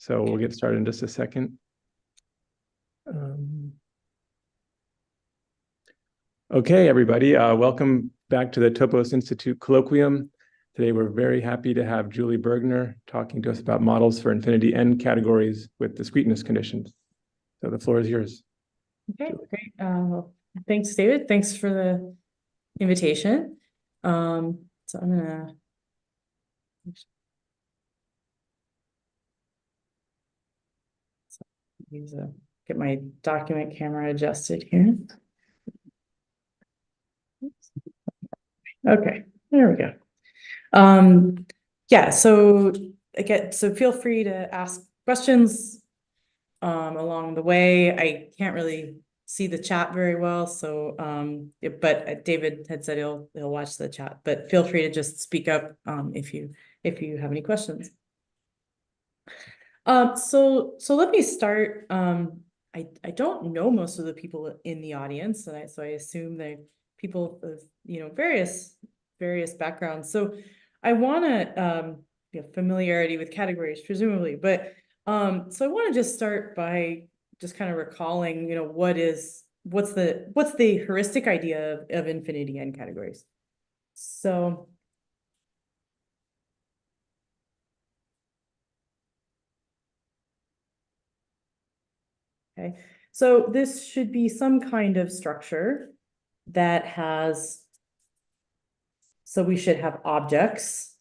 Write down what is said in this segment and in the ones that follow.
So we'll get started in just a second. Okay, everybody, welcome back to the Topos Institute Colloquium. Today, we're very happy to have Julie Bergner talking to us about models for infinity n categories with discreteness conditions. So the floor is yours. Okay, great. Well, thanks, David. Thanks for the invitation. So I'm gonna get my document camera adjusted here. Okay, there we go. Yeah, so again, feel free to ask questions along the way. I can't really see the chat very well, so but David had said he'll watch the chat, but feel free to just speak up if you have any questions. So let me start. I don't know most of the people in the audience, and so I assume they're people of various backgrounds. So I want to familiarity with categories, presumably, but so I want to just start by just kind of recalling, what's the heuristic idea of infinity n categories. So okay, so this should be some kind of structure that has, so we should have objects.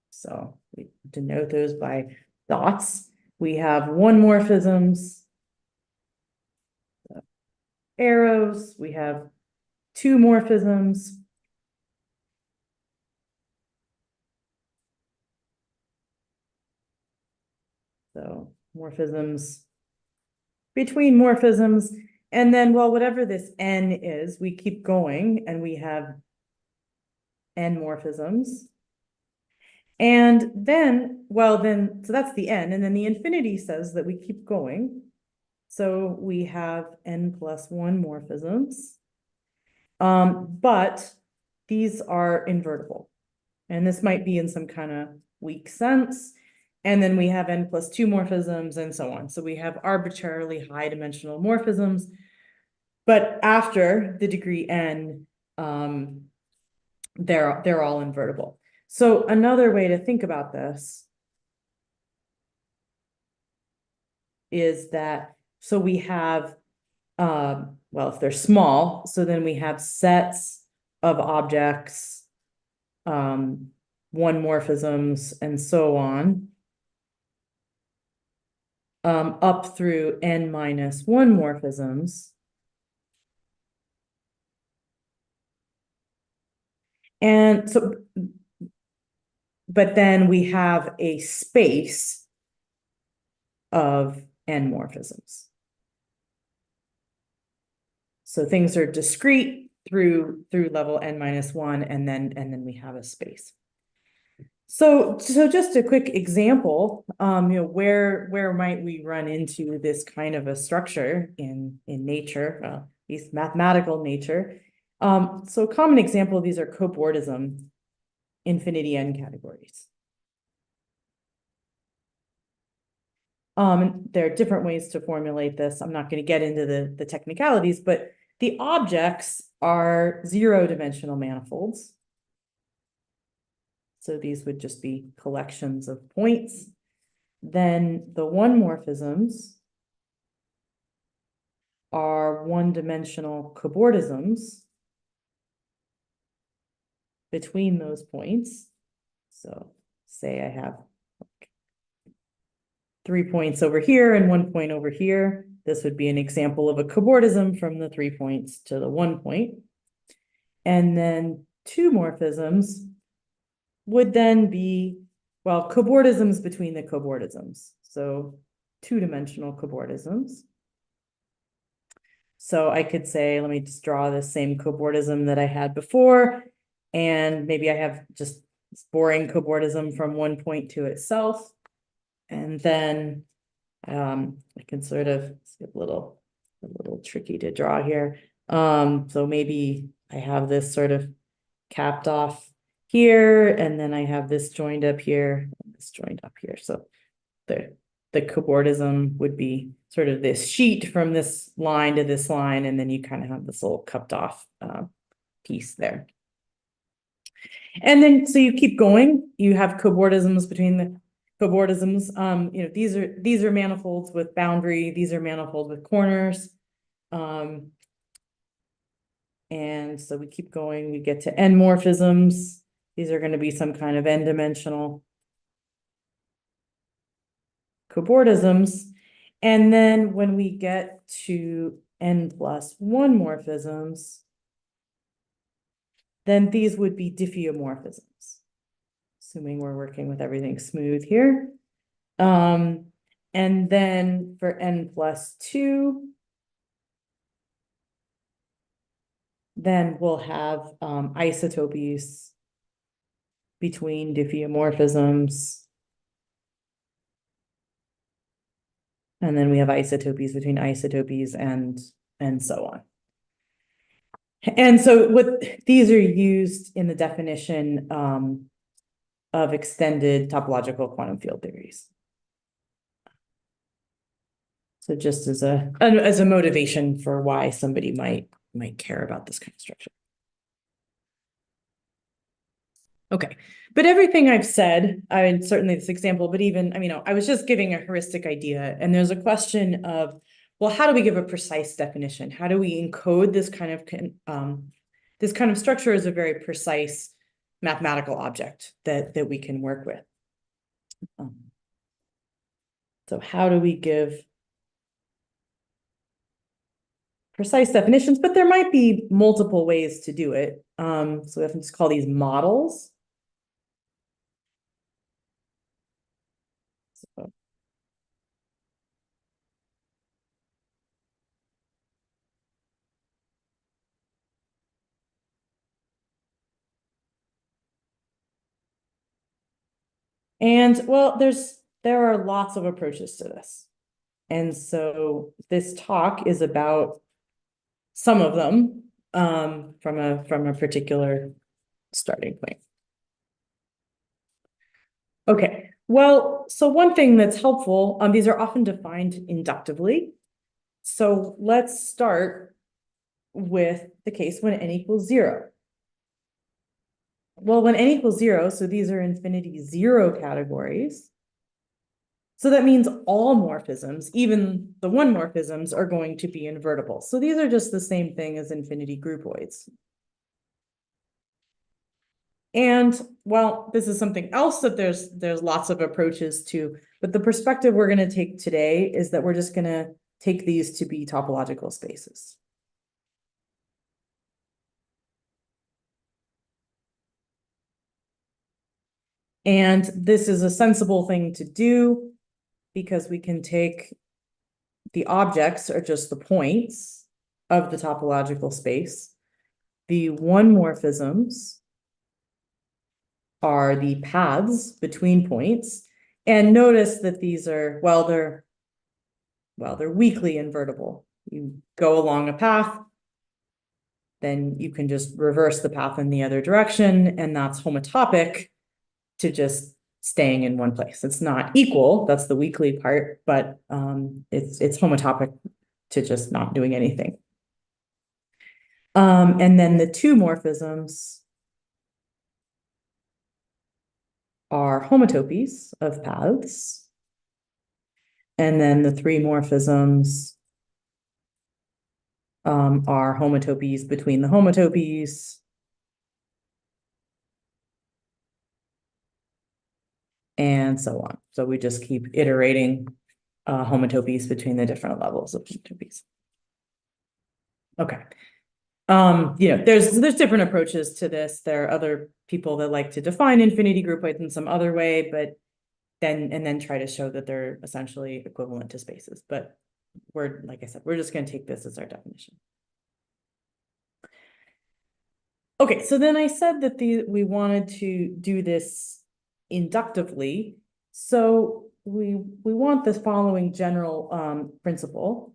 So we denote those by dots. We have one morphisms, arrows, we have two morphisms. So morphisms between morphisms. And then, well, whatever this n is, we keep going and we have n morphisms. And then, so that's the n. And then the infinity says that we keep going. So we have n plus 1 morphisms. But these are invertible. And this might be in some kind of weak sense. And then we have n plus 2 morphisms and so on. So we have arbitrarily high dimensional morphisms. But after the degree n, they're all invertible. So another way to think about this is that, so we have, well, if they're small, so then we have sets of objects, one morphisms, and so on, up through n minus 1 morphisms. And so, but then we have a space of n morphisms. So things are discrete through level n minus 1, and then we have a space. So just a quick example, where might we run into this kind of a structure in nature, at least mathematical nature? So a common example of these are cobordism infinity n categories. There are different ways to formulate this. I'm not going to get into the technicalities, but the objects are zero-dimensional manifolds. So these would just be collections of points. Then the one morphisms are one-dimensional cobordisms between those points. So say I have 3 points over here and 1 point over here. This would be an example of a cobordism from the 3 points to the 1 point. And then two morphisms would then be, well, cobordisms between the cobordisms. So two-dimensional cobordisms. So I could say, let me just draw the same cobordism that I had before. And maybe I have just boring cobordism from 1 point to itself. And then I can sort of, it's a little tricky to draw here. So maybe I have this sort of capped off here, and then I have this joined up here, this joined up here. So the cobordism would be sort of this sheet from this line to this line, and then you kind of have this little cupped off piece there. And then, so you keep going, you have cobordisms between the cobordisms. You know, these are manifolds with boundary, these are manifolds with corners. And so we keep going, we get to n-morphisms. These are going to be some kind of n-dimensional cobordisms. And then when we get to n+1 morphisms, then these would be diffeomorphisms, assuming we're working with everything smooth here. And then for n+2, then we'll have isotopies between diffeomorphisms. And then we have isotopies between isotopies and so on. And so what these are used in the definition of extended topological quantum field theories. So just as a motivation for why somebody might care about this kind of structure. Okay, but everything I've said, I mean, certainly this example, but even, I mean, I was just giving a heuristic idea, and there's a question of, well, how do we give a precise definition? How do we encode this kind of structure as a very precise mathematical object that we can work with? So how do we give precise definitions? But there might be multiple ways to do it. So we have to just call these models. And well, there are lots of approaches to this. And so this talk is about some of them from a particular starting point. Okay, well, so one thing that's helpful, these are often defined inductively. So let's start with the case when n equals 0. Well, when n equals 0, so these are infinity 0 categories. So that means all morphisms, even the one morphisms, are going to be invertible. So these are just the same thing as infinity groupoids. And well, this is something else that there's lots of approaches to, but the perspective we're going to take today is that we're just going to take these to be topological spaces. And this is a sensible thing to do because we can take the objects are just the points of the topological space. The one morphisms are the paths between points. And notice that these are, they're weakly invertible. You go along a path, then you can just reverse the path in the other direction, and that's homotopic to just staying in one place. It's not equal, that's the weakly part, but it's homotopic to just not doing anything. And then the two morphisms are homotopies of paths. And then the three morphisms are homotopies between the homotopies. And so on. So we just keep iterating homotopies between the different levels of homotopies. Okay. You know, there's different approaches to this. There are other people that like to define infinity groupoids in some other way, but then try to show that they're essentially equivalent to spaces. But like I said, we're just going to take this as our definition. Okay, so then I said that we wanted to do this inductively. So we want this following general principle.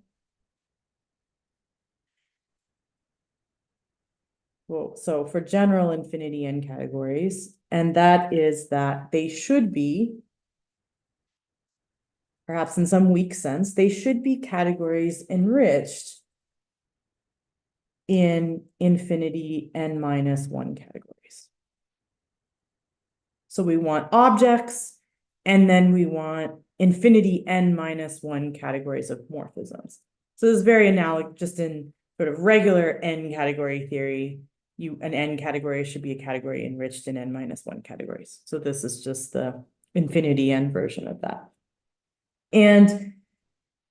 Well, so for general infinity n categories, and that is that they should be perhaps in some weak sense, they should be categories enriched in infinity n minus 1 categories. So we want objects, and then we want infinity n minus 1 categories of morphisms. So this is very analogous, just in sort of regular n category theory, an n category should be a category enriched in n minus 1 categories. So this is just the infinity n version of that. And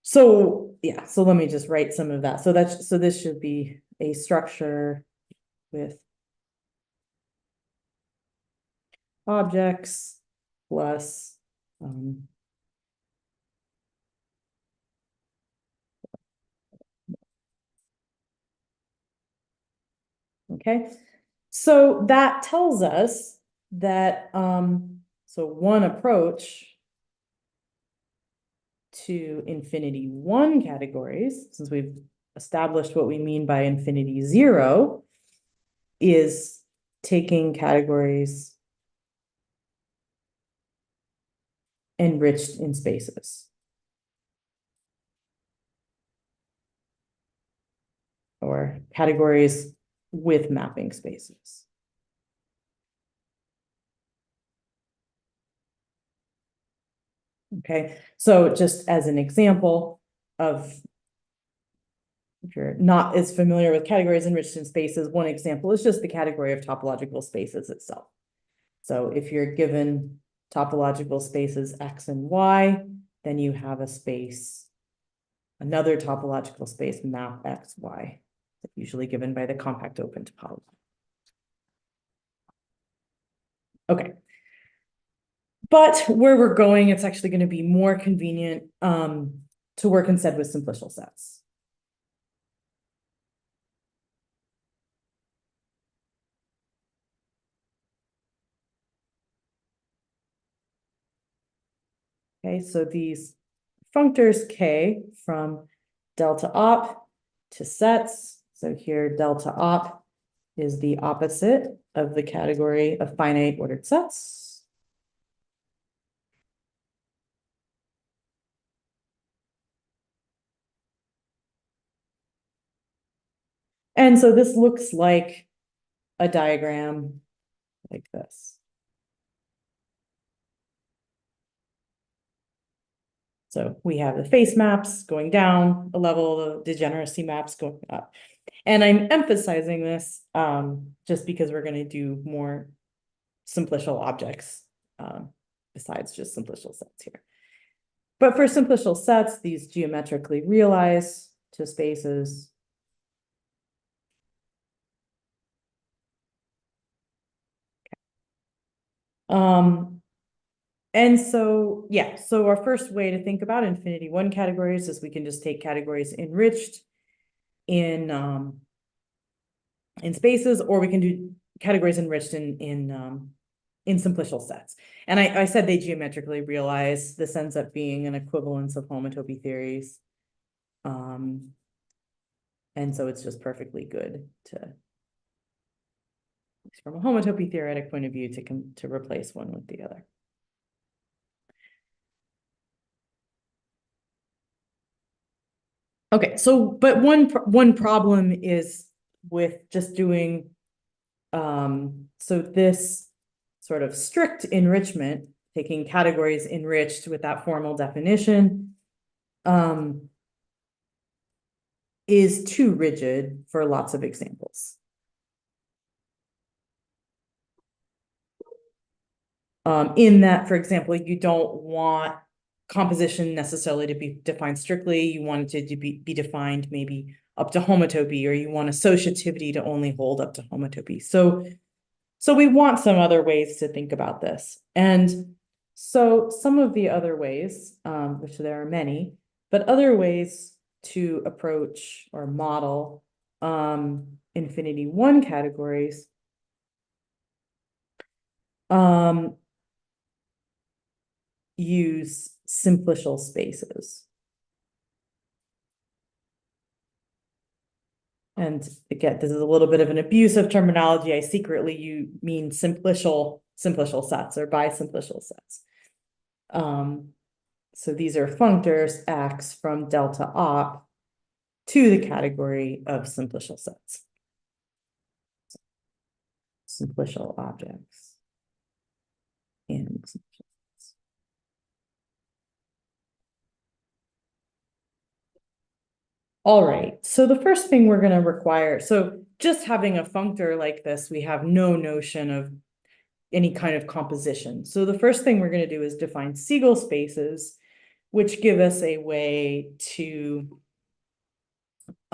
so, yeah, so let me just write some of that. So this should be a structure with objects plus okay. So that tells us that so one approach to infinity 1 categories, since we've established what we mean by infinity 0, is taking categories enriched in spaces, or categories with mapping spaces. Okay, so just as an example of, if you're not as familiar with categories enriched in spaces, one example is just the category of topological spaces itself. So if you're given topological spaces X and Y, then you have a space, another topological space map X, Y, usually given by the compact open topology. Okay. But where we're going, it's actually going to be more convenient to work instead with simplicial sets. Okay, so these functors K from delta op to sets. So here delta op is the opposite of the category of finite ordered sets. And so this looks like a diagram like this. So we have the face maps going down a level, the degeneracy maps going up. And I'm emphasizing this just because we're going to do more simplicial objects besides just simplicial sets here. But for simplicial sets, these geometrically realize to spaces. And so, yeah, so our first way to think about infinity 1 categories is we can just take categories enriched in spaces, or we can do categories enriched in simplicial sets. And I said they geometrically realize. This ends up being an equivalence of homotopy theories. And so it's just perfectly good to, from a homotopy theoretic point of view, to replace one with the other. Okay, so but one problem is with just doing so this sort of strict enrichment, taking categories enriched with that formal definition, is too rigid for lots of examples. In that, for example, you don't want composition necessarily to be defined strictly. You want it to be defined maybe up to homotopy, or you want associativity to only hold up to homotopy. So we want some other ways to think about this. And so some of the other ways, which there are many, but other ways to approach or model infinity 1 categories use simplicial spaces. And again, this is a little bit of an abuse of terminology. I secretly mean simplicial sets or bisimplicial sets. So these are functors X from delta op to the category of simplicial sets. Simplicial objects and simplicial sets. All right, so the first thing we're going to require, so just having a functor like this, we have no notion of any kind of composition. So the first thing we're going to do is define Segal spaces, which give us a way to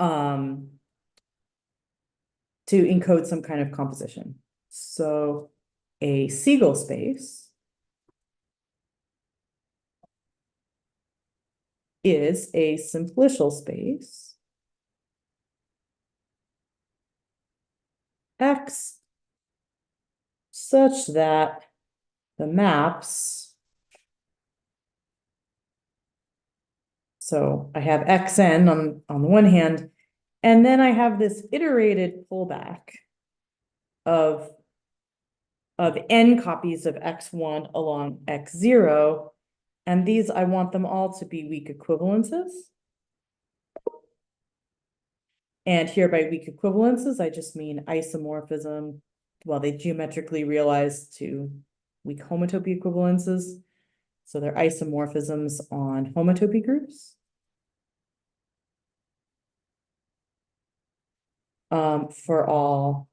encode some kind of composition. So a Segal space is a simplicial space X such that the maps, so I have xn on the one hand, and then I have this iterated pullback of n copies of x1 along x0, and these I want them all to be weak equivalences. And here by weak equivalences, I just mean isomorphism. Well, they geometrically realize to weak homotopy equivalences. So they're isomorphisms on homotopy groups. For all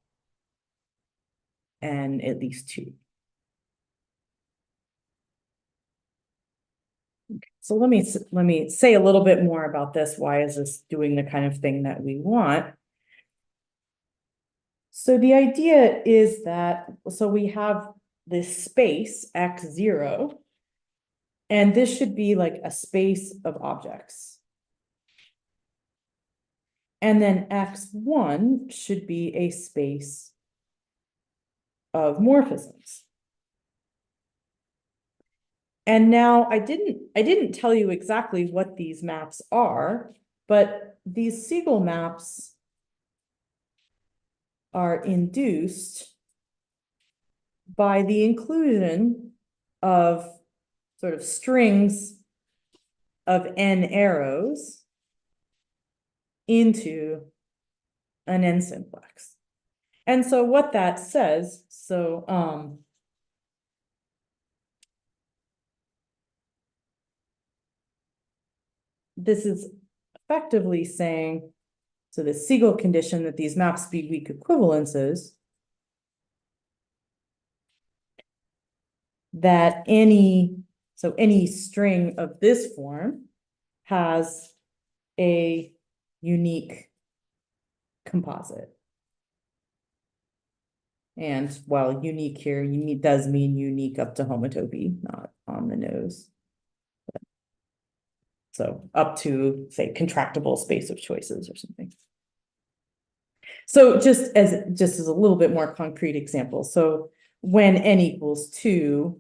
n at least 2. So let me say a little bit more about this. Why is this doing the kind of thing that we want? So the idea is that, so we have this space x0, and this should be like a space of objects. And then x1 should be a space of morphisms. And now I didn't tell you exactly what these maps are, but these Segal maps are induced by the inclusion of sort of strings of n arrows into an n simplex. And so what that says, so this is effectively saying, so the Segal condition that these maps be weak equivalences, that any string of this form has a unique composite. And while unique here, does mean unique up to homotopy, not on the nose. So up to, say, contractible space of choices or something. So just as a little bit more concrete example. So when n equals 2,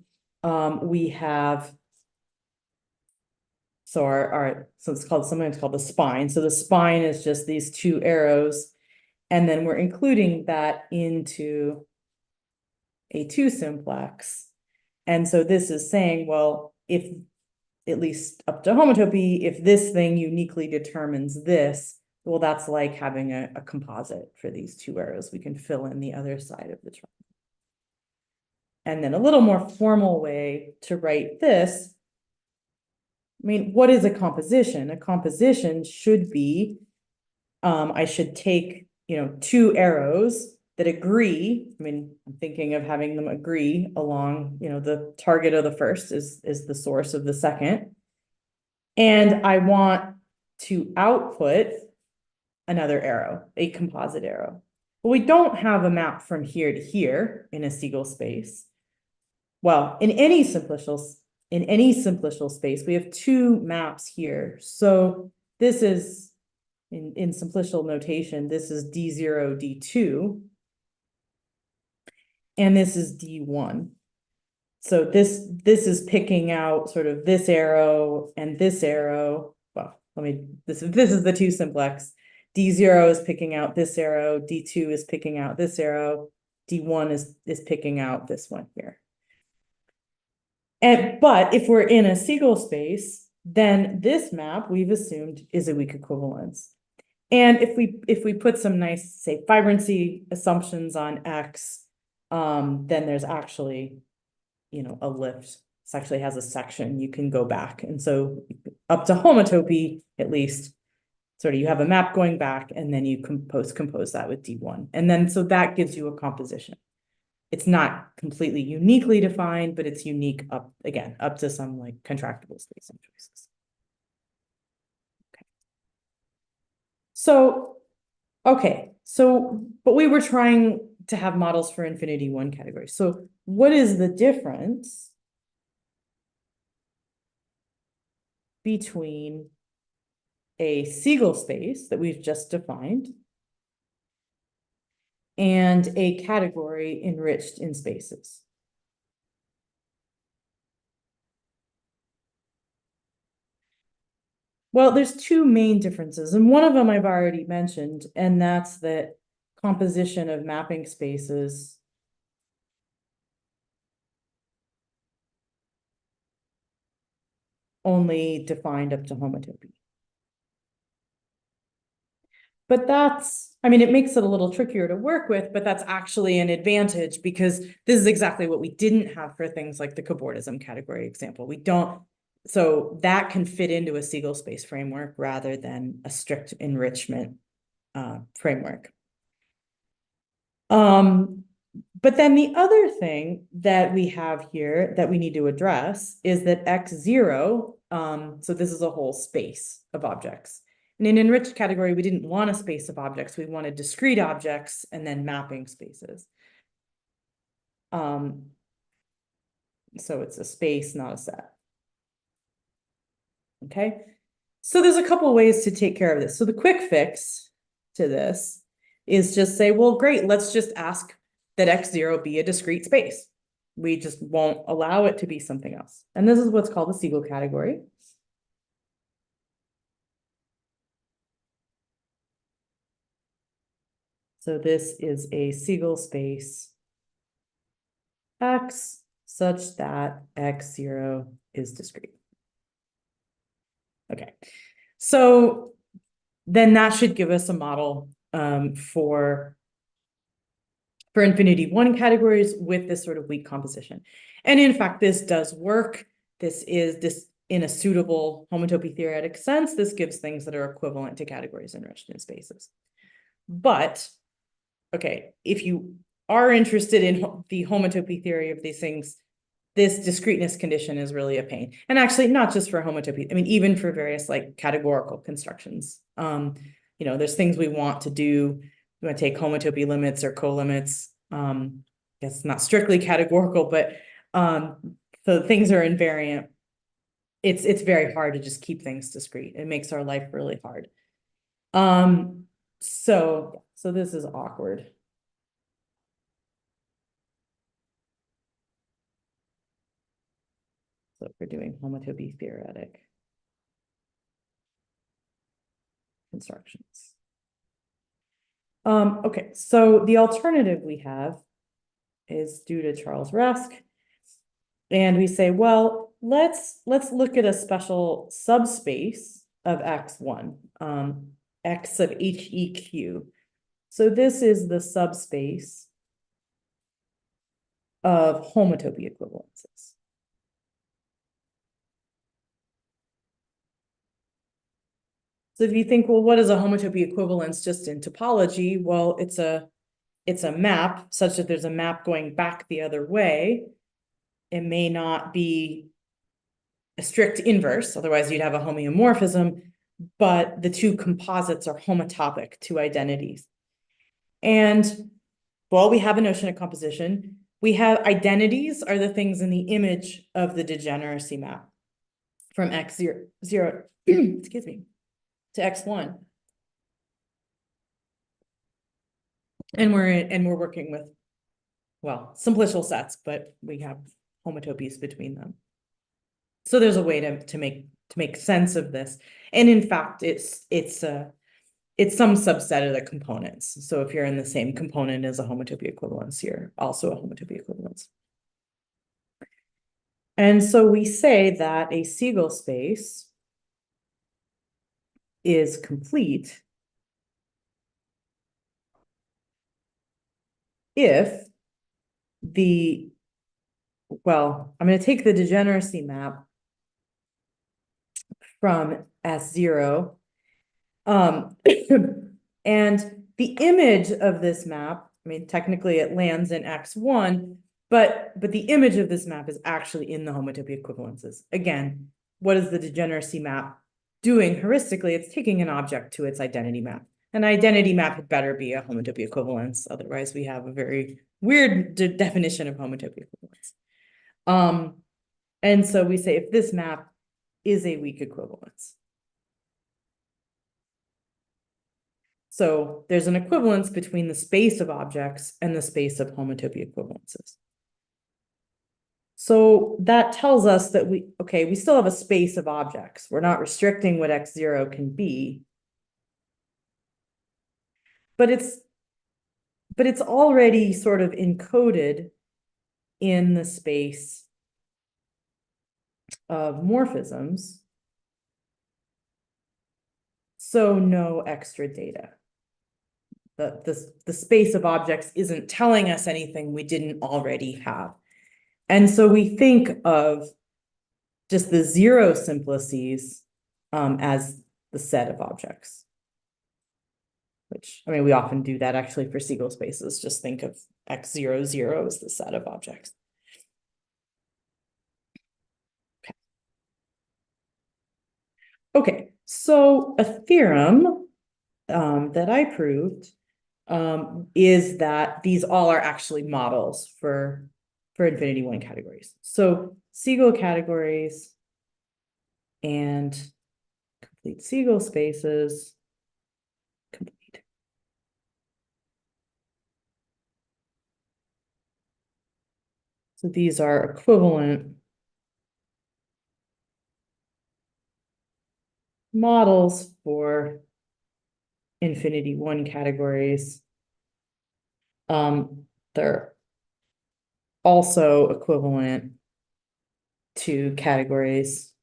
we have, so it's called, sometimes called the spine. So the spine is just these 2 arrows, and then we're including that into a 2 simplex. And so this is saying, well, if at least up to homotopy, if this thing uniquely determines this, well, that's like having a composite for these 2 arrows. We can fill in the other side of the triangle. And then a little more formal way to write this, I mean, what is a composition? A composition should be, I should take, 2 arrows that agree. I mean, I'm thinking of having them agree along, the target of the first is the source of the second. And I want to output another arrow, a composite arrow. But we don't have a map from here to here in a Segal space. Well, in any simplicial space, we have 2 maps here. So this is, in simplicial notation, this is D0, D2. And this is D1. So this is picking out sort of this arrow and this arrow. Well, this is the 2 simplex. D0 is picking out this arrow, D2 is picking out this arrow, D1 is picking out this one here. But if we're in a Segal space, then this map we've assumed is a weak equivalence. And if we put some nice, say, vibrancy assumptions on X, then there's actually, a lift. This actually has a section you can go back. And so up to homotopy, at least, sort of you have a map going back and then you compose that with D1. And then so that gives you a composition. It's not completely uniquely defined, but it's unique up to some like contractible spacing choices. Okay. But we were trying to have models for infinity one category. So what is the difference between a Segal space that we've just defined and a category enriched in spaces? Well, there's two main differences, and one of them I've already mentioned, and that's that composition of mapping spaces only defined up to homotopy. But it makes it a little trickier to work with, but that's actually an advantage because this is exactly what we didn't have for things like the cobordism category example. So that can fit into a Segal space framework rather than a strict enrichment framework. But then the other thing that we have here that we need to address is that X0, so this is a whole space of objects. In an enriched category, we didn't want a space of objects. We wanted discrete objects and then mapping spaces. So it's a space, not a set. Okay. So there's a couple of ways to take care of this. So the quick fix to this is just say, well, great, let's just ask that X0 be a discrete space. We just won't allow it to be something else. And this is what's called the Segal category. So this is a Segal space X such that X0 is discrete. Okay, so then that should give us a model for infinity one categories with this sort of weak composition. And in fact, this does work. This in a suitable homotopy theoretic sense, this gives things that are equivalent to categories enriched in spaces. But, okay, if you are interested in the homotopy theory of these things, this discreteness condition is really a pain. And actually, not just for homotopy, even for various like categorical constructions. There's things we want to do. We want to take homotopy limits or co-limits. It's not strictly categorical, but so things are invariant. It's very hard to just keep things discrete. It makes our life really hard. So this is awkward. So if we're doing homotopy theoretic constructions. Okay, so the alternative we have is due to Charles Rezk. And we say, well, let's look at a special subspace of X1, X of HEQ. So this is the subspace of homotopy equivalences. So if you think, well, what is a homotopy equivalence just in topology? Well, it's a map such that there's a map going back the other way. It may not be a strict inverse, otherwise you'd have a homeomorphism, but the two composites are homotopic to identities. And well, we have a notion of composition. We have identities are the things in the image of the degeneracy map from X0, excuse me, to X1. And we're working with, well, simplicial sets, but we have homotopies between them. So there's a way to make sense of this. And in fact, it's some subset of the components. So if you're in the same component as a homotopy equivalence, you're also a homotopy equivalence. And so we say that a Segal space is complete if I'm going to take the degeneracy map from S0. And the image of this map, I mean, technically it lands in X1, but the image of this map is actually in the homotopy equivalences. Again, what is the degeneracy map doing heuristically? It's taking an object to its identity map. An identity map had better be a homotopy equivalence. Otherwise, we have a very weird definition of homotopy equivalence. And so we say if this map is a weak equivalence. So there's an equivalence between the space of objects and the space of homotopy equivalences. So that tells us that we still have a space of objects. We're not restricting what X0 can be. But it's already sort of encoded in the space of morphisms. So no extra data. The space of objects isn't telling us anything we didn't already have. And so we think of just the zero simplices as the set of objects. Which, I mean, we often do that actually for Segal spaces. Just think of X00 as the set of objects. Okay, so a theorem that I proved is that these all are actually models for infinity one categories. So Segal categories and complete Segal spaces complete. So these are equivalent models for infinity one categories. They're also equivalent to categories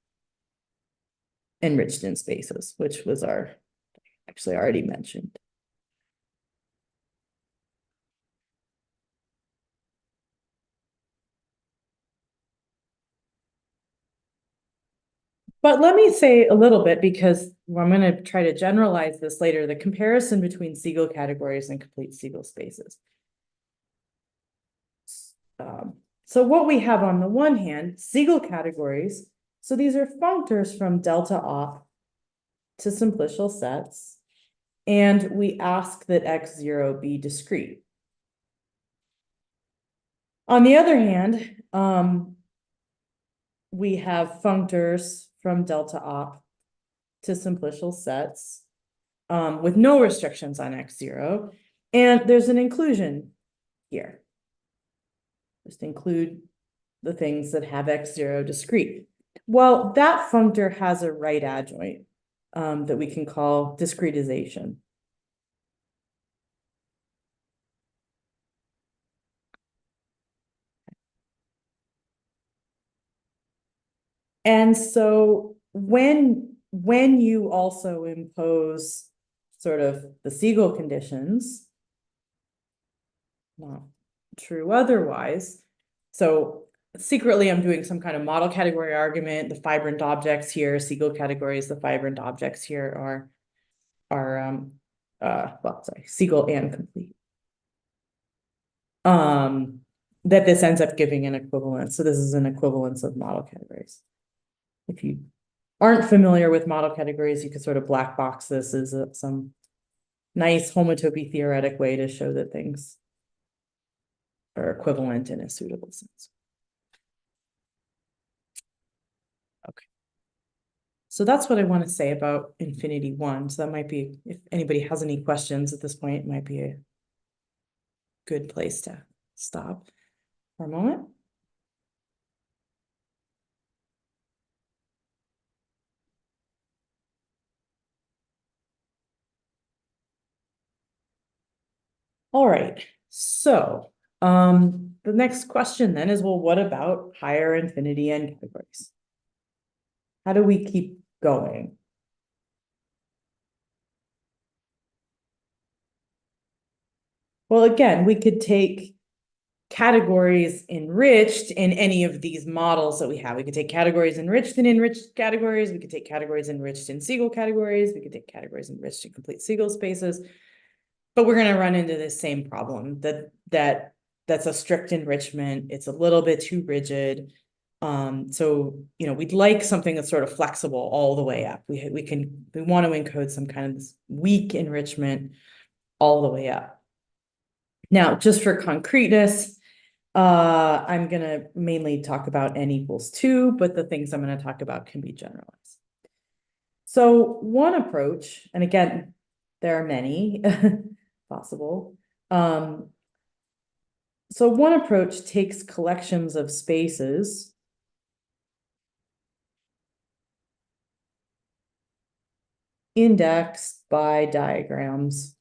enriched in spaces, which was actually already mentioned. But let me say a little bit, because I'm going to try to generalize this later, the comparison between Segal categories and complete Segal spaces. So what we have on the one hand, Segal categories. So these are functors from delta op to simplicial sets. And we ask that X0 be discrete. On the other hand, we have functors from delta op to simplicial sets with no restrictions on X0. And there's an inclusion here. Just include the things that have X0 discrete. Well, that functor has a right adjoint that we can call discretization. And so when you also impose sort of the Segal conditions, not true otherwise. So secretly, I'm doing some kind of model category argument. The fibrant objects here, Segal categories, the fibrant objects here are Segal and complete. That this ends up giving an equivalence. So this is an equivalence of model categories. If you aren't familiar with model categories, you could sort of black box this as some nice homotopy theoretic way to show that things are equivalent in a suitable sense. Okay. So that's what I want to say about infinity one. So that might be, if anybody has any questions at this point, it might be a good place to stop for a moment. All right, so the next question then is, well, what about higher infinity n categories? How do we keep going? Well, again, we could take categories enriched in any of these models that we have. We could take categories enriched in enriched categories. We could take categories enriched in Segal categories. We could take categories enriched in complete Segal spaces. But we're going to run into this same problem that's a strict enrichment. It's a little bit too rigid. So, we'd like something that's sort of flexible all the way up. We want to encode some kind of this weak enrichment all the way up. Now, just for concreteness, I'm going to mainly talk about n equals 2, but the things I'm going to talk about can be generalized. So one approach, and again, there are many possible. So one approach takes collections of spaces indexed by diagrams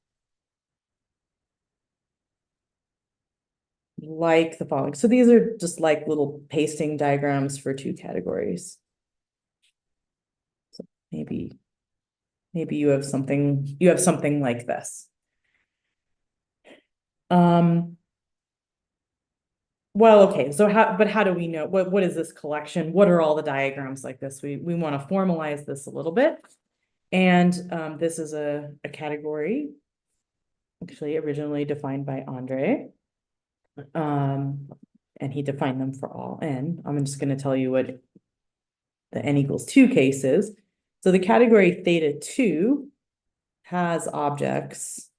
like the following. So these are just like little pasting diagrams for two categories. So maybe you have something like this. Well, okay, so how do we know what is this collection? What are all the diagrams like this? We want to formalize this a little bit. And this is a category actually originally defined by Andre. And he defined them for all n. I'm just going to tell you what the n equals 2 case is. So the category theta 2 has objects.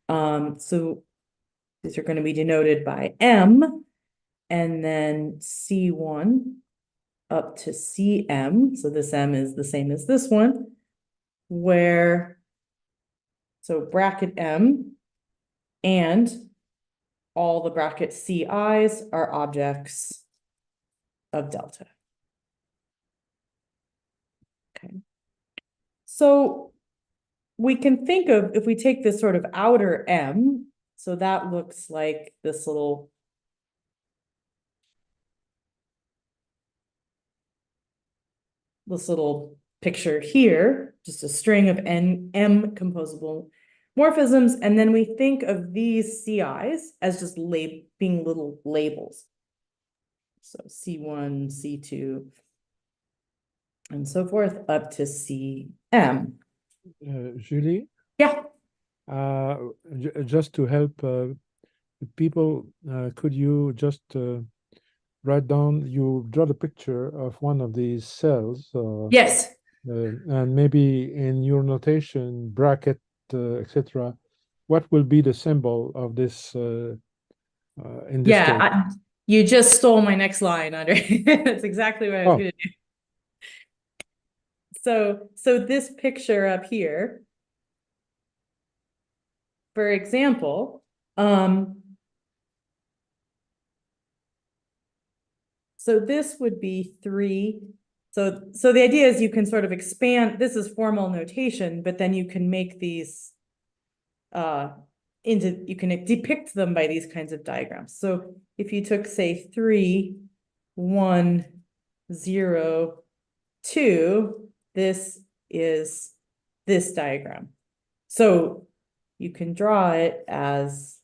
So these are going to be denoted by m, and then C1 up to Cm. So this m is the same as this one, so bracket m and all the bracket Ci's are objects of delta. Okay. So we can think of, if we take this sort of outer M, so that looks like this little picture here, just a string of m composable morphisms, and then we think of these CIs as just being little labels. So C1, C2, and so forth up to Cm. Julie? Yeah. Just to help people, could you just write down, you draw the picture of one of these cells? Yes. And maybe in your notation, bracket, etc., what will be the symbol of this in this case? You just stole my next line, Andre. That's exactly what I was going to do. So this picture up here, for example, so this would be 3. So the idea is you can sort of expand, this is formal notation, but then you can make these you can depict them by these kinds of diagrams. So if you took, say, 3, 1, 0, 2, this is this diagram. So you can draw it as,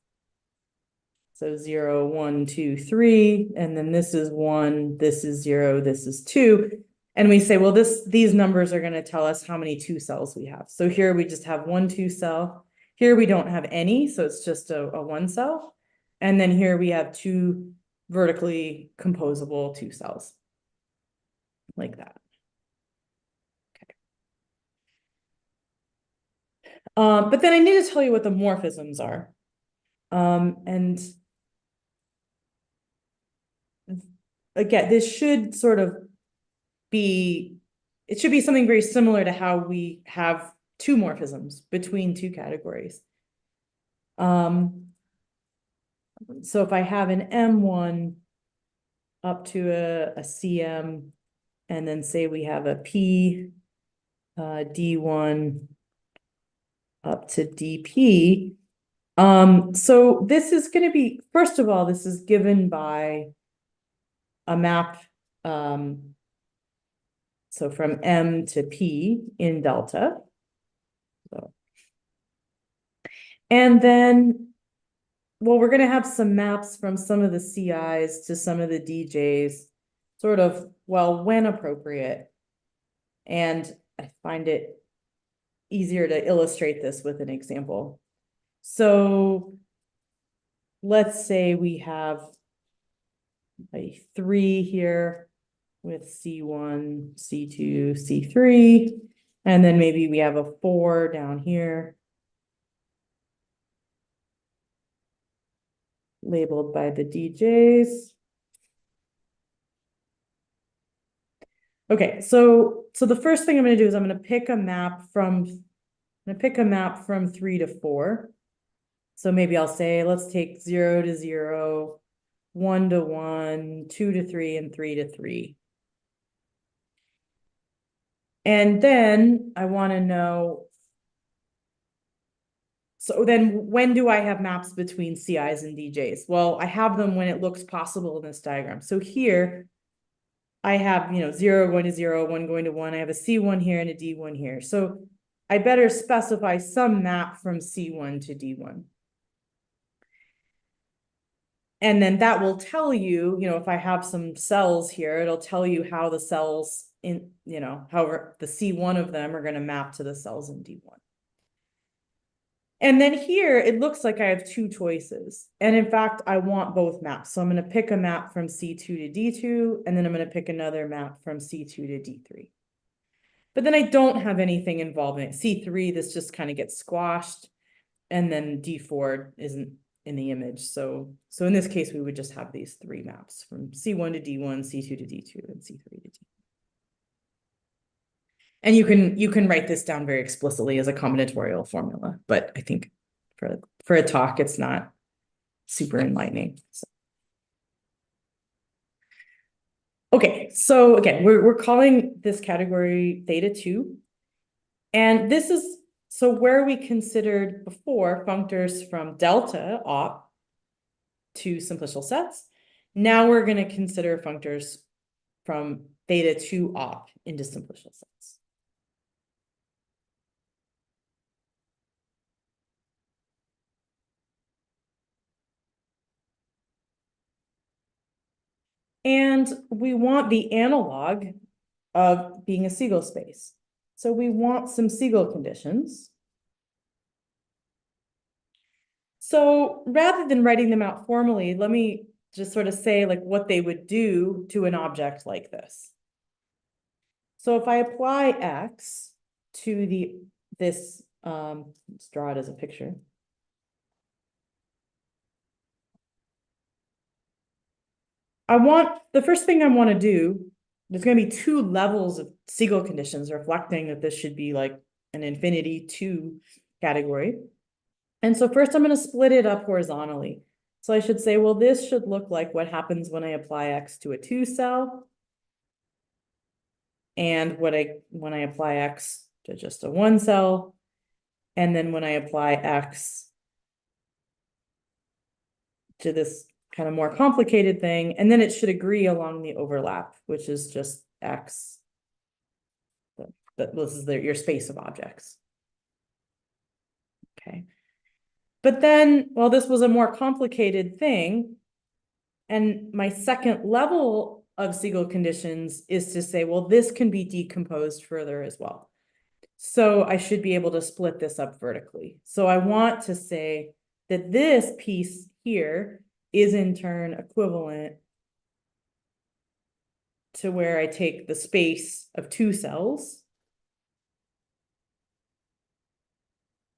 so 0, 1, 2, 3, and then this is 1, this is 0, this is 2. And we say, well, these numbers are going to tell us how many 2 cells we have. So here we just have 1 2 cell. Here we don't have any, so it's just a 1 cell. And then here we have 2 vertically composable 2 cells. Like that. Okay. But then I need to tell you what the morphisms are. And again, this should sort of be, it should be something very similar to how we have 2 morphisms between 2 categories. So if I have an M1 up to a CM, and then say we have a P D1 up to DP, So this is going to be, first of all, this is given by a map, so from M to P in delta. So. And then, well, we're going to have some maps from some of the CIs to some of the DJs, sort of, well, when appropriate. And I find it easier to illustrate this with an example. So let's say we have a 3 here with C1, C2, C3, and then maybe we have a 4 down here labeled by the DJs. Okay, so the first thing I'm going to do is I'm going to pick a map from 3 to 4. So maybe I'll say, let's take 0 to 0, 1 to 1, 2 to 3, and 3 to 3. And then I want to know, so then when do I have maps between CIs and DJs? Well, I have them when it looks possible in this diagram. So here I have, 0 going to 0, 1 going to 1. I have a C1 here and a D1 here. So I better specify some map from C1 to D1. And then that will tell you, if I have some cells here, it'll tell you how the cells in, however the C1 of them are going to map to the cells in D1. And then here, it looks like I have 2 choices. And in fact, I want both maps. So I'm going to pick a map from C2 to D2, and then I'm going to pick another map from C2 to D3. But then I don't have anything involving it. C3, this just kind of gets squashed. And then D4 isn't in the image. So in this case, we would just have these 3 maps from C1 to D1, C2 to D2, and C3 to D. And you can write this down very explicitly as a combinatorial formula, but I think for a talk, it's not super enlightening. So. Okay, so again, we're calling this category theta 2. And this is, so where we considered before functors from delta op to simplicial sets, now we're going to consider functors from theta 2 op into simplicial sets. And we want the analog of being a Segal space. So we want some Segal conditions. So rather than writing them out formally, let me just sort of say like what they would do to an object like this. So if I apply X to this, let's draw it as a picture. The first thing I want to do, there's going to be 2 levels of Segal conditions reflecting that this should be like an infinity 2 category. And so first I'm going to split it up horizontally. So I should say, well, this should look like what happens when I apply X to a 2 cell. And when I apply X to just a 1 cell. And then when I apply X to this kind of more complicated thing, and then it should agree along the overlap, which is just X. But this is your space of objects. Okay. But then, well, this was a more complicated thing. And my second level of Segal conditions is to say, well, this can be decomposed further as well. So I should be able to split this up vertically. So I want to say that this piece here is in turn equivalent to where I take the space of 2 cells.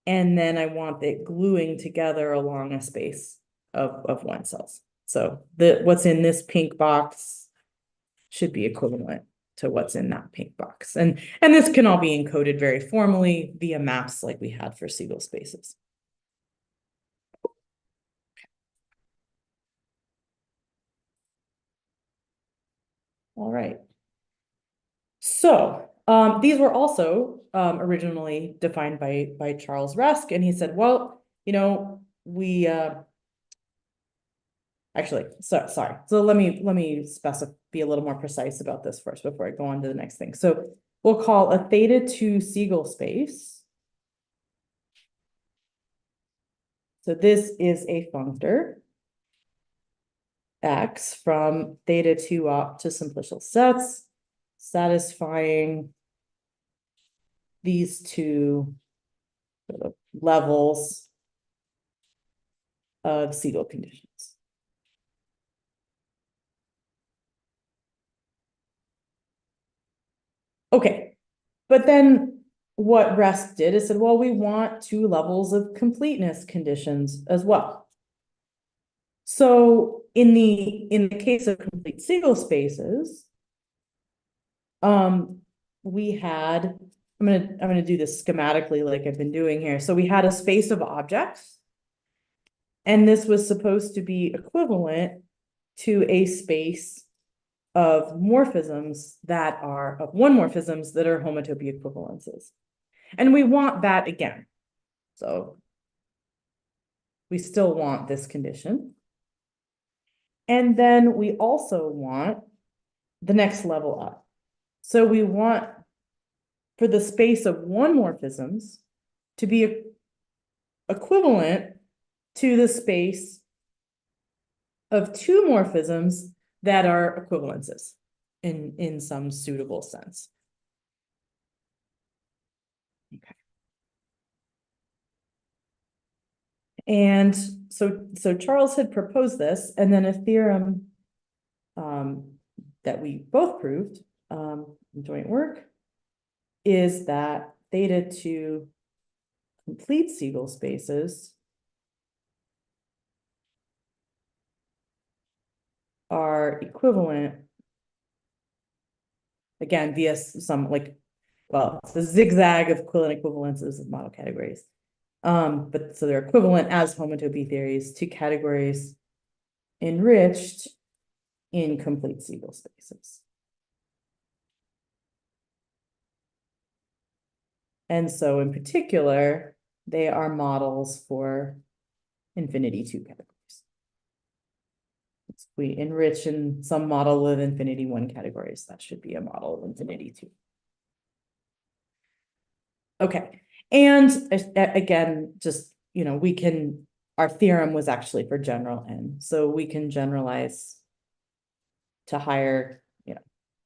And then I want it gluing together along a space of 1 cells. So what's in this pink box should be equivalent to what's in that pink box. And this can all be encoded very formally via maps like we had for Segal spaces. All right. So these were also originally defined by Charles Rezk, and he said, well, we actually, sorry. So let me specify, be a little more precise about this first before I go on to the next thing. So we'll call a theta2 Segal space. So this is a functor X from theta2 up to simplicial sets, satisfying these two sort of levels of Segal conditions. Okay, but then what Rezk did is said, well, we want two levels of completeness conditions as well. So in the case of complete Segal spaces, we had, I'm gonna do this schematically like I've been doing here. So we had a space of objects, and this was supposed to be equivalent to a space of morphisms that are of one morphisms that are homotopy equivalences. And we want that again. So we still want this condition. And then we also want the next level up. So we want for the space of one morphisms to be equivalent to the space of two morphisms that are equivalences in some suitable sense. Okay. And so Charles had proposed this, and then a theorem that we both proved in joint work is that theta2 complete Segal spaces are equivalent, again, via some well, it's a zigzag of equivalent equivalences of model categories. But so they're equivalent as homotopy theories to categories enriched in complete Segal spaces. And so in particular, they are models for infinity 2 categories. If we enrich in some model of infinity 1 categories, that should be a model of infinity 2. Okay, and again, just, our theorem was actually for general n, so we can generalize to higher,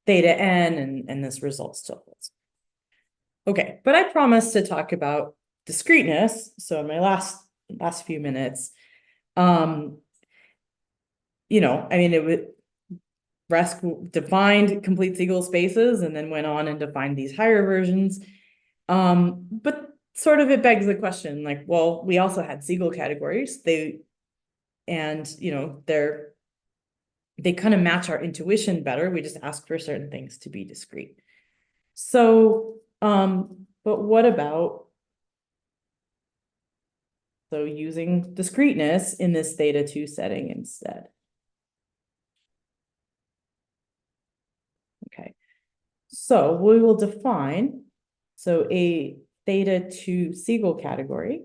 theta n, and this results still holds. Okay, but I promised to talk about discreteness, so in my last few minutes, Rezk defined complete Segal spaces and then went on and defined these higher versions. But sort of it begs the question, like, well, we also had Segal categories. They kind of match our intuition better. We just ask for certain things to be discrete. So, but what about using discreteness in this theta2 setting instead? Okay, so we will define, a theta2 Segal category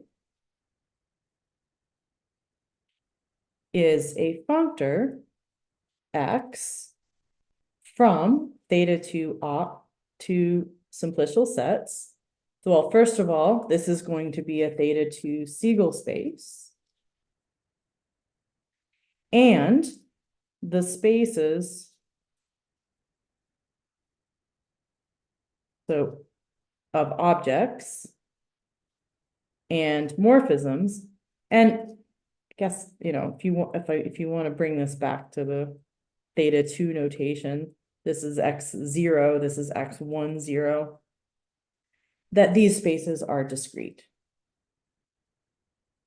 is a functor X from theta2 up to simplicial sets. So, well, first of all, this is going to be a theta2 Segal space. And the spaces, of objects and morphisms, and I guess, if you want to bring this back to the theta2 notation, this is x0, this is x10, that these spaces are discrete.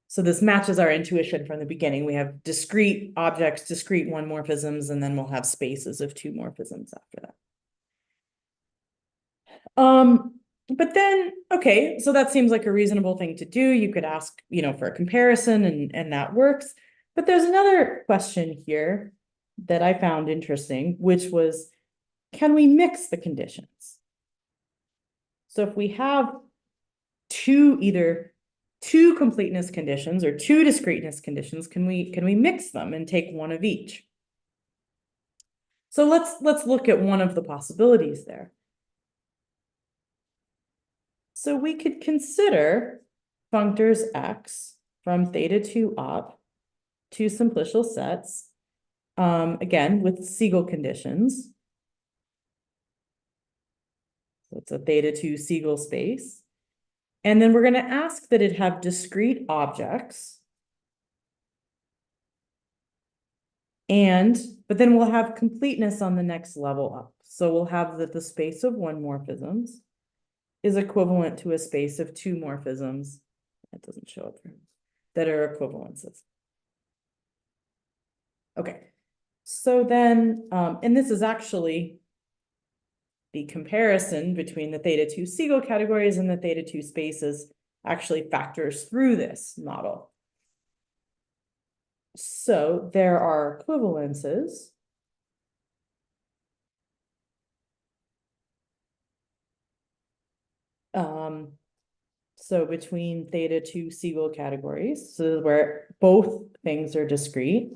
So this matches our intuition from the beginning. We have discrete objects, discrete one morphisms, and then we'll have spaces of two morphisms after that. But then, okay, so that seems like a reasonable thing to do. You could ask, for a comparison, and that works. But there's another question here that I found interesting, which was, can we mix the conditions? So if we have either two completeness conditions or two discreteness conditions, can we mix them and take one of each? So let's look at one of the possibilities there. So we could consider functors x from theta 2 up two simplicial sets, again, with Segal conditions. So it's a theta 2 Segal space. And then we're going to ask that it have discrete objects. But then we'll have completeness on the next level up. So we'll have that the space of one morphisms is equivalent to a space of two morphisms. That doesn't show up here, that are equivalences. Okay, so then, and this is actually the comparison between the theta 2 Segal categories and the theta 2 spaces actually factors through this model. So there are equivalences. So between theta 2 Segal categories, so where both things are discrete.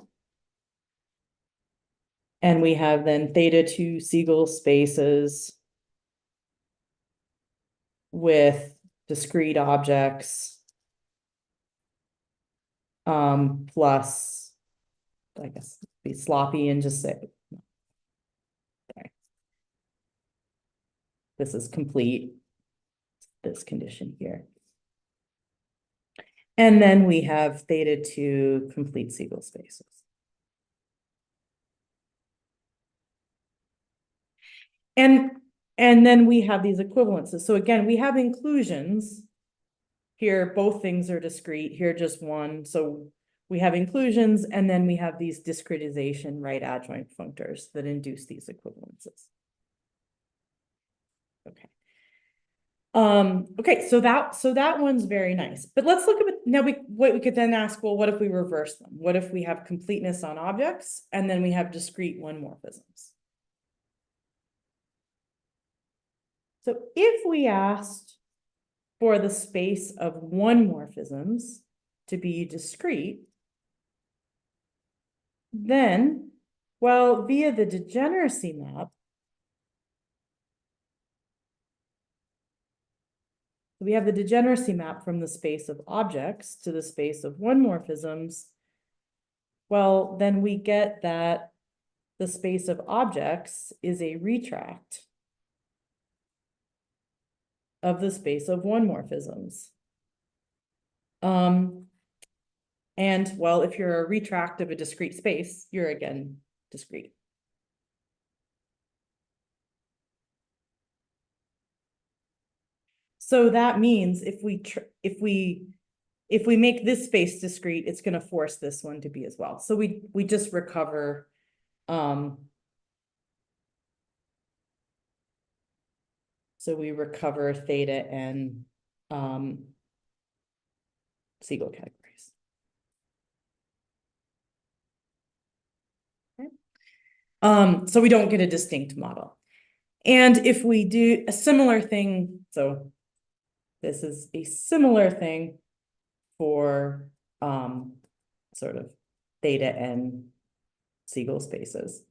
And we have then theta 2 Segal spaces with discrete objects, plus, I guess, be sloppy and just say, sorry. This is complete, this condition here. And then we have theta 2 complete Segal spaces. And then we have these equivalences. So again, we have inclusions. Here, both things are discrete. Here, just one. So we have inclusions, and then we have these discretization right adjoint functors that induce these equivalences. Okay. Okay, so that one's very nice. But let's look at now. What we could then ask, well, what if we reverse them? What if we have completeness on objects, and then we have discrete one morphisms? So if we asked for the space of one morphisms to be discrete, then, well, via the degeneracy map, we have the degeneracy map from the space of objects to the space of one morphisms. Well, then we get that the space of objects is a retract of the space of one morphisms. And well, if you're a retract of a discrete space, you're again discrete. So that means if we make this space discrete, it's going to force this one to be as well. So we just recover so we recover theta and Segal categories. Okay. So we don't get a distinct model. And if we do a similar thing, so this is a similar thing for sort of theta and Segal spaces.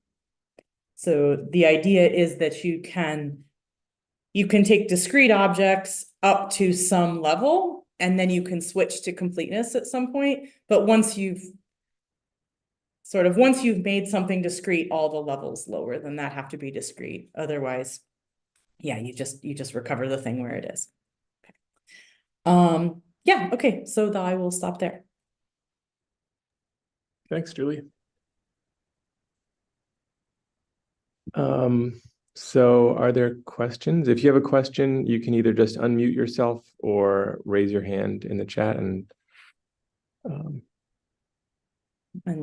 So the idea is that you can take discrete objects up to some level, and then you can switch to completeness at some point. But once you've made something discrete, all the levels lower than that have to be discrete. Otherwise, yeah, you just recover the thing where it is. Okay. Yeah, okay, so I will stop there. Thanks, Julie. So are there questions? If you have a question, you can either just unmute yourself or raise your hand in the chat and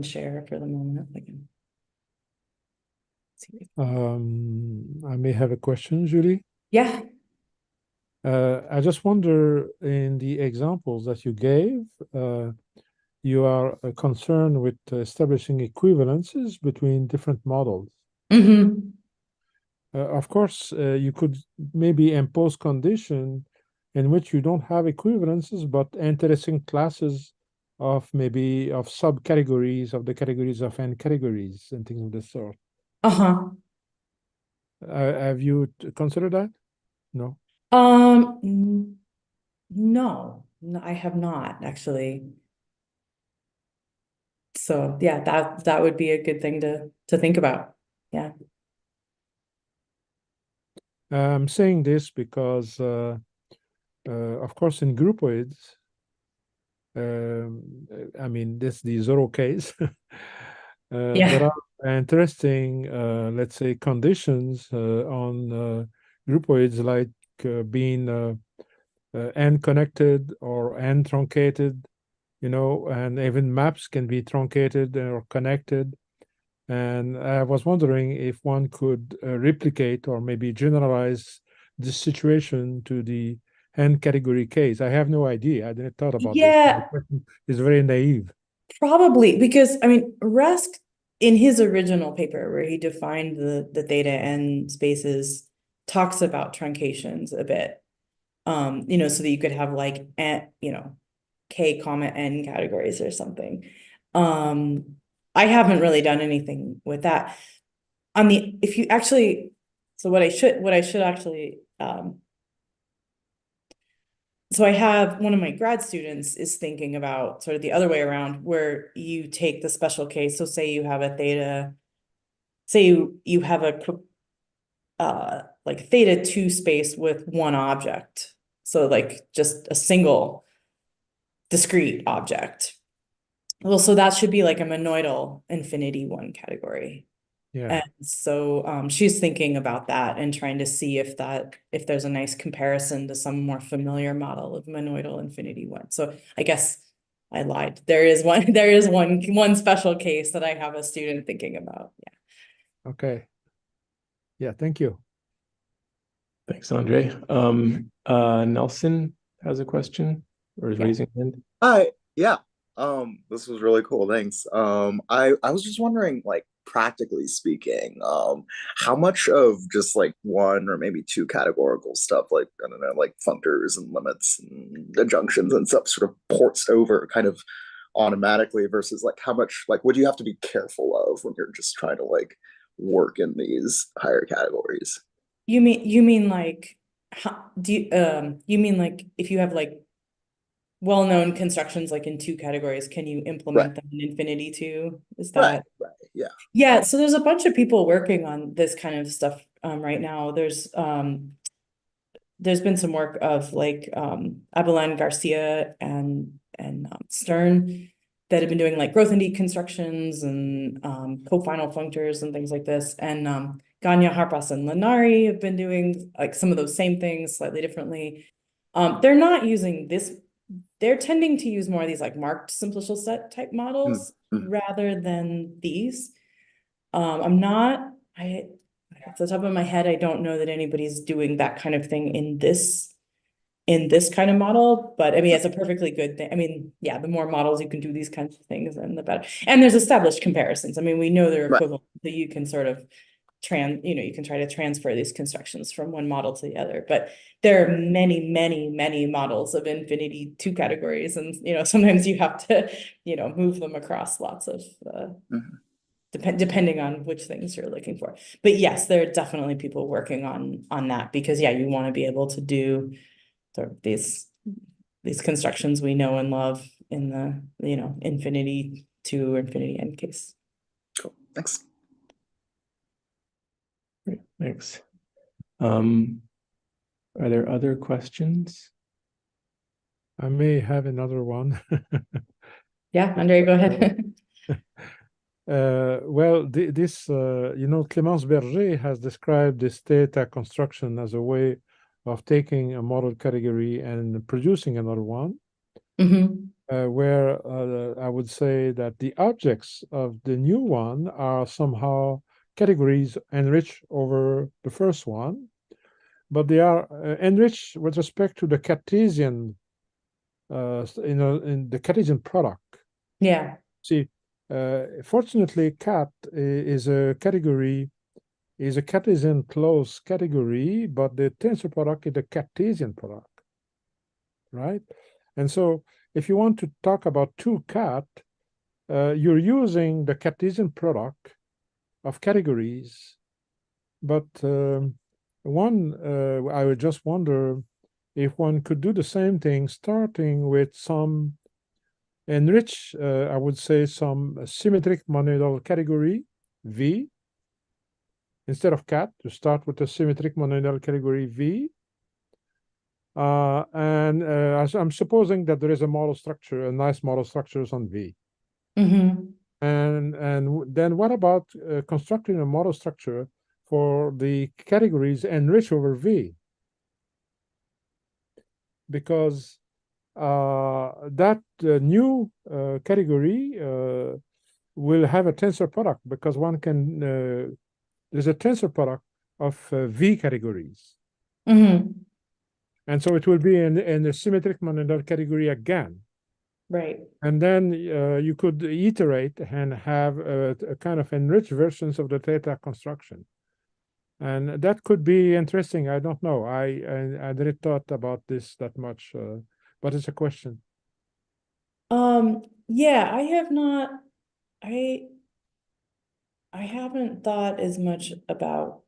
share for the moment. I can see. I may have a question, Julie. Yeah. I just wonder, in the examples that you gave, you are concerned with establishing equivalences between different models. Mm-hmm. Of course, you could maybe impose condition in which you don't have equivalences, but interesting classes of maybe of subcategories of the categories of n categories and things of this sort. Uh-huh. Have you considered that? No. No, I have not actually. So yeah, that would be a good thing to think about. Yeah. I'm saying this because, of course, in groupoids, I mean, this the zero case. Yeah. There are interesting, let's say, conditions on groupoids like being n connected or n truncated, you know, and even maps can be truncated or connected. And I was wondering if one could replicate or maybe generalize this situation to the n category case. I have no idea. I didn't thought about this. The Yeah, question is very naive. probably because I mean Rezk in his original paper where he defined the theta n spaces talks about truncations a bit. You know, so that you could have like you know, k comma n categories or something. I haven't really done anything with that. On the if you actually, so what I should actually so I have one of my grad students is thinking about sort of the other way around where you take the special case. So say you have a theta, say you have a like theta 2 space with one object. So like just a single discrete object. Well, so that should be like a monoidal infinity 1 category. Yeah. And so she's thinking about that and trying to see if there's a nice comparison to some more familiar model of monoidal infinity 1. So I guess I lied. There is one special case that I have a student thinking about. Yeah. Okay. Yeah, thank you. Thanks, Andre. Nelson has a question or is Yeah. raising hand. Hi, yeah. This was really cool. Thanks. I was just wondering, like, practically speaking, how much of just like one or maybe two categorical stuff, like, I don't know, like functors and limits and adjunctions and stuff sort of ports over kind of automatically versus like how much like would you have to be careful of when you're just trying to like work in these higher categories? You mean like how do you mean like if you have like well-known constructions like in two categories, can you Right, implement them in infinity too? Is right, that right. Yeah. Yeah, so there's a bunch of people working on this kind of stuff right now. There's been some work of like Abelin Garcia and Stern that have been doing like growth and deconstructions and cofinal functors and things like this. And Ganya, Harpas, and Linari have been doing like some of those same things slightly differently. They're not using this. They're tending to use more of these like marked simplicial set type models rather than these. I'm not, off the top of my head, I don't know that anybody's doing that kind of thing in this kind of model, but I mean, it's a perfectly good thing. I mean, yeah, the more models you can do these kinds of things, then the better. And there's established comparisons. I mean, we know they're Right. equivalent, so you can sort of you can try to transfer these constructions from one model to the other, but there are many, many, many models of infinity 2 categories. And, sometimes you have to, move them across lots of, depending on which things you're looking for. But yes, there are definitely people working on that because yeah, you want to be able to do sort of these constructions we know and love in the infinity 2 or infinity n case. Cool. Thanks. Great, thanks. Are there other questions? I may have another one. Yeah, Andre, go ahead. Well, Clémence Berger has described this theta construction as a way of taking a model category and producing another one, where I would say that the objects of the new one are somehow categories enriched over the first one, but they are enriched with respect to the Cartesian, in the Cartesian product. Yeah. See, fortunately, cat is a category, is a Cartesian closed category, but the tensor product is a Cartesian product. right? And so if you want to talk about two cat, you're using the Cartesian product of categories, but I would just wonder if one could do the same thing, starting with some enrich, I would say, some symmetric monoidal category V. Instead of cat, to start with a symmetric monoidal category V. I'm supposing that there is a model structure, a nice model structures on V. Mm-hmm. And then what about constructing a model structure for the categories enrich over V? Because that new category will have a tensor product, because one can, there's a tensor product of V categories. Mm-hmm. And so it will be in a symmetric monoidal category again. Right. And then you could iterate and have a kind of enriched versions of the theta construction. And that could be interesting. I don't know. I didn't thought about this that much, but it's a question. Yeah, I have not, I haven't thought as much about,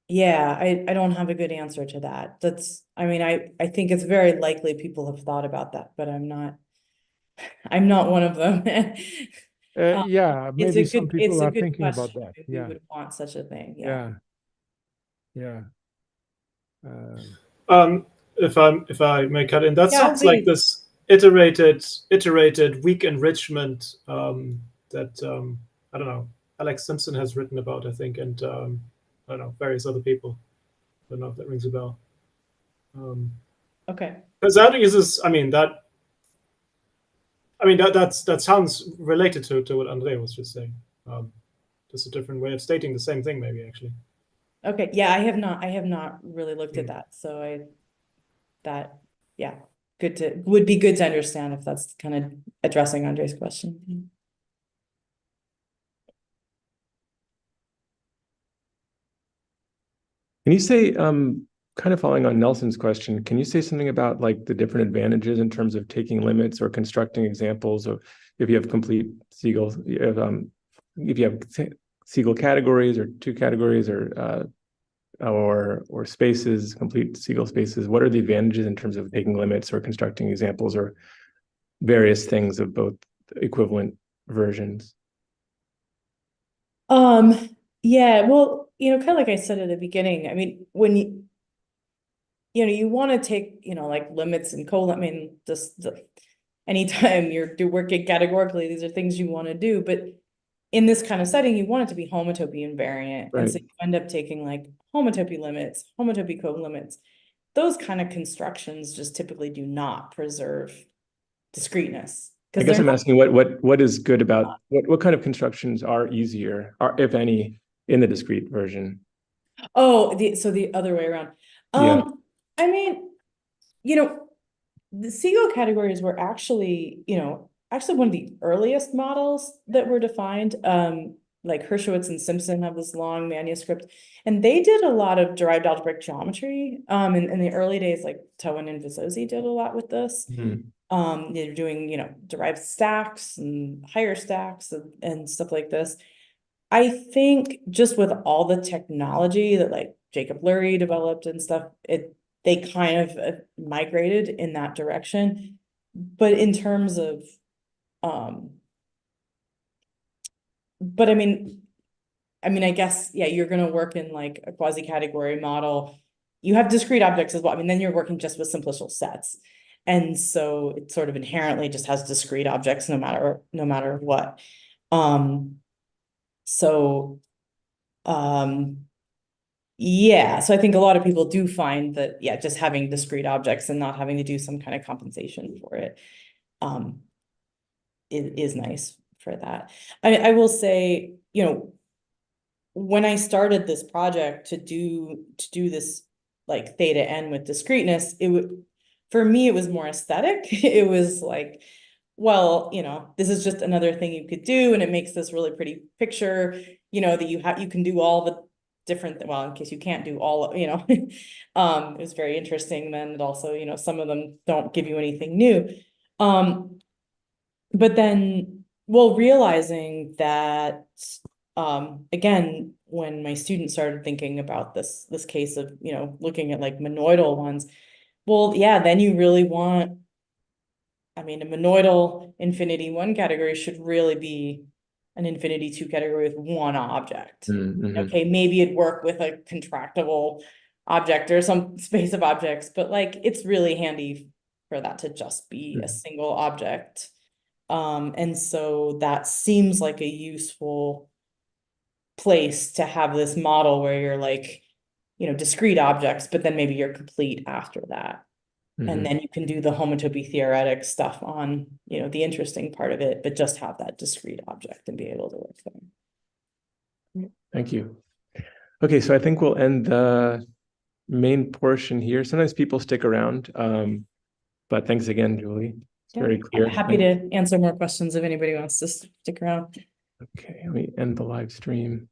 yeah, I don't have a good answer to that. I mean, I think it's very likely people have thought about that, but I'm not one of them. Yeah, maybe some people it's a are good thinking about question that. if we would want such a thing. Yeah. Yeah. If I may cut in, that Yeah, sounds like please. this iterated weak enrichment that I don't know, Alex Simpson has written about, I think, and I don't know, various other people. I don't know if that rings a bell. Okay. Because that uses, that sounds related to what Andre was just saying. Just a different way of stating the same thing, maybe, actually. Okay. Yeah, I have not really looked at that. So yeah, would be good to understand if that's kind of addressing Andre's question. Can you say, kind of following on Nelson's question, can you say something about like the different advantages in terms of taking limits or constructing examples of if you have complete Segal, if you have Segal categories or two categories or spaces, complete Segal spaces, what are the advantages in terms of taking limits or constructing examples or various things of both equivalent versions? Yeah, well, kind of like I said at the beginning, I mean, when you want to take, like limits and just anytime you're working categorically, these are things you want to do, but in this kind of setting, you want it to be homotopy invariant. Right. And so you end up taking like homotopy limits, homotopy colimits. Those kind of constructions just typically do not preserve discreteness. I guess I'm asking what is good about what kind of constructions are easier, if any, in the discrete version? Oh, so the other way around. Yeah. I mean, the Segal categories were actually one of the earliest models that were defined. Like Hershowitz and Simpson have this long manuscript, and they did a lot of derived algebraic geometry. In the early days, like Towen and Vazozzi did a lot with this. They're doing, derived stacks and higher stacks and stuff like this. I think just with all the technology that like Jacob Lurie developed and stuff, they kind of migrated in that direction. But in terms of, but I mean, I guess, yeah, you're going to work in like a quasi-category model. You have discrete objects as well. I mean, then you're working just with simplicial sets. And so it sort of inherently just has discrete objects no matter what. Yeah, so I think a lot of people do find that, yeah, just having discrete objects and not having to do some kind of compensation for it is nice for that. I will say, when I started this project to do this like theta n with discreteness, for me, it was more aesthetic. It was like, well, this is just another thing you could do, and it makes this really pretty picture, that you can do all the different, well, in case you can't do all, you know, it was very interesting. Then it also, you know, some of them don't give you anything new. But then, well, realizing that, again, when my students started thinking about this case of, you know, looking at like monoidal ones, well, yeah, then you really want, I mean, a monoidal infinity one category should really be an infinity two category with one object. Mm-hmm. Okay, maybe it'd work with a contractible object or some space of objects, but like it's really handy for that to just be a single object. And so that seems like a useful place to have this model where you're like, you know, discrete objects, but then maybe you're complete after that. And then you can do the homotopy theoretic stuff on, you know, the interesting part of it, but just have that discrete object and be able to work there. Thank you. Okay, so I think we'll end the main portion here. Sometimes people stick around, but thanks again, Julie. It's very clear. I'm happy to answer more questions if anybody wants to stick around. Okay, let me end the live stream.